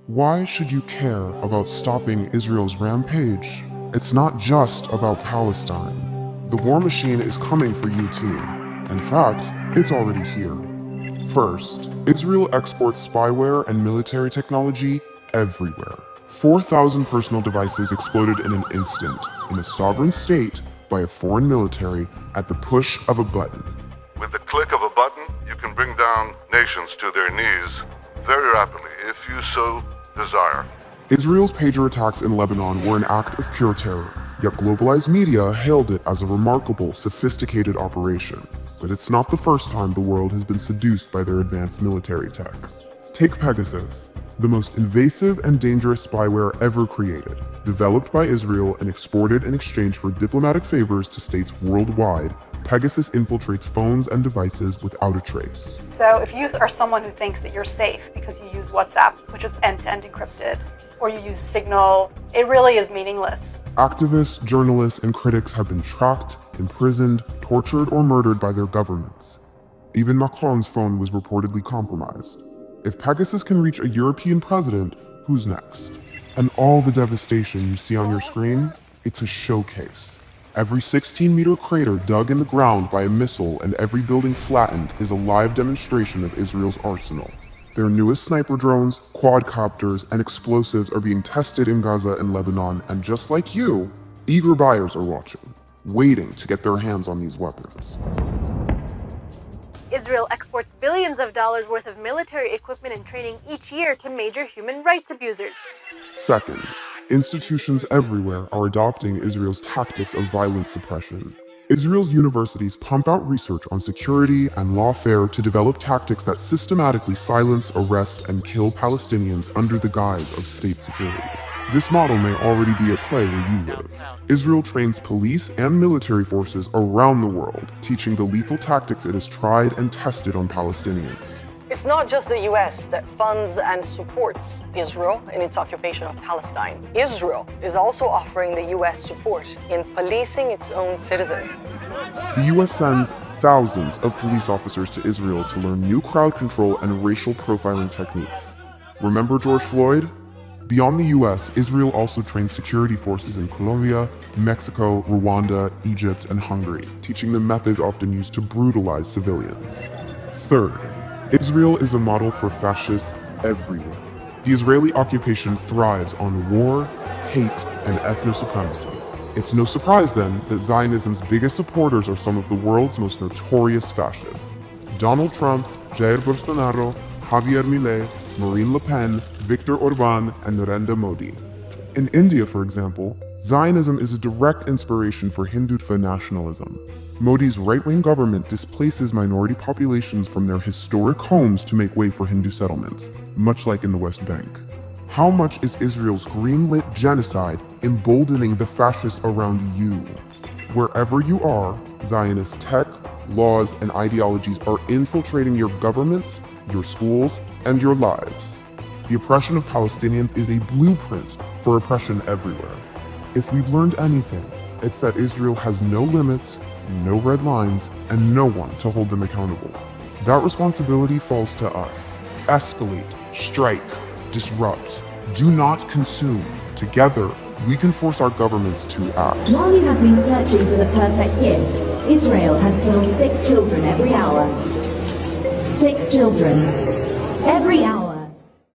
Why should you care about stopping Israel's rampage? It's not just about Palestine. The war machine is coming for you too. In fact, it's already here. First, Israel exports spyware and military technology everywhere. 4,000 personal devices exploded in an instant in a sovereign state by a foreign military at the push of a button. With the click of a button, you can bring down nations to their knees very rapidly, if you so desire. Israel's pager attacks in Lebanon were an act of pure terror, yet globalized media hailed it as a remarkable, sophisticated operation. But it's not the first time the world has been seduced by their advanced military tech. Take Pegasus, the most invasive and dangerous spyware ever created. Developed by Israel and exported in exchange for diplomatic favors to states worldwide, Pegasus infiltrates phones and devices without a trace. So if you are someone who thinks that you're safe because you use WhatsApp, which is end-to-end encrypted, or you use Signal, it really is meaningless. Activists, journalists, and critics have been tracked, imprisoned, tortured, or murdered by their governments. Even Macron's phone was reportedly compromised. If Pegasus can reach a European president, who's next? And all the devastation you see on your screen, it's a showcase. Every 16-meter crater dug in the ground by a missile and every building flattened is a live demonstration of Israel's arsenal. Their newest sniper drones, quadcopters, and explosives are being tested in Gaza and Lebanon, and just like you, eager buyers are watching, waiting to get their hands on these weapons. Israel exports billions of dollars worth of military equipment and training each year to major human rights abusers. Second, institutions everywhere are adopting Israel's tactics of violence suppression. Israel's universities pump out research on security and lawfare to develop tactics that systematically silence, arrest, and kill Palestinians under the guise of state security. This model may already be at play where you live. Israel trains police and military forces around the world, teaching the lethal tactics it has tried and tested on Palestinians. It's not just the US that funds and supports Israel in its occupation of Palestine. Israel is also offering the US support in policing its own citizens. The US sends thousands of police officers to Israel to learn new crowd control and racial profiling techniques. Remember George Floyd? Beyond the US, Israel also trains security forces in Colombia, Mexico, Rwanda, Egypt, and Hungary, teaching them methods often used to brutalize civilians. Third, Israel is a model for fascists everywhere. The Israeli occupation thrives on war, hate, and ethno-supremacy. It's no surprise then that Zionism's biggest supporters are some of the world's most notorious fascists. Donald Trump, Jair Bolsonaro, Javier Milei, Marine Le Pen, Viktor Orban, and Narendra Modi. In India, for example, Zionism is a direct inspiration for Hindutva nationalism. Modi's right-wing government displaces minority populations from their historic homes to make way for Hindu settlements, much like in the West Bank. How much is Israel's green-lit genocide emboldening the fascists around you? Wherever you are, Zionist tech, laws, and ideologies are infiltrating your governments, your schools, and your lives. The oppression of Palestinians is a blueprint for oppression everywhere. If we've learned anything, it's that Israel has no limits, no red lines, and no one to hold them accountable. That responsibility falls to us. Escalate, strike, disrupt. Do not consume. Together, we can force our governments to act. While you have been searching for the perfect gift, Israel has killed 6 children every hour. 6 children every hour.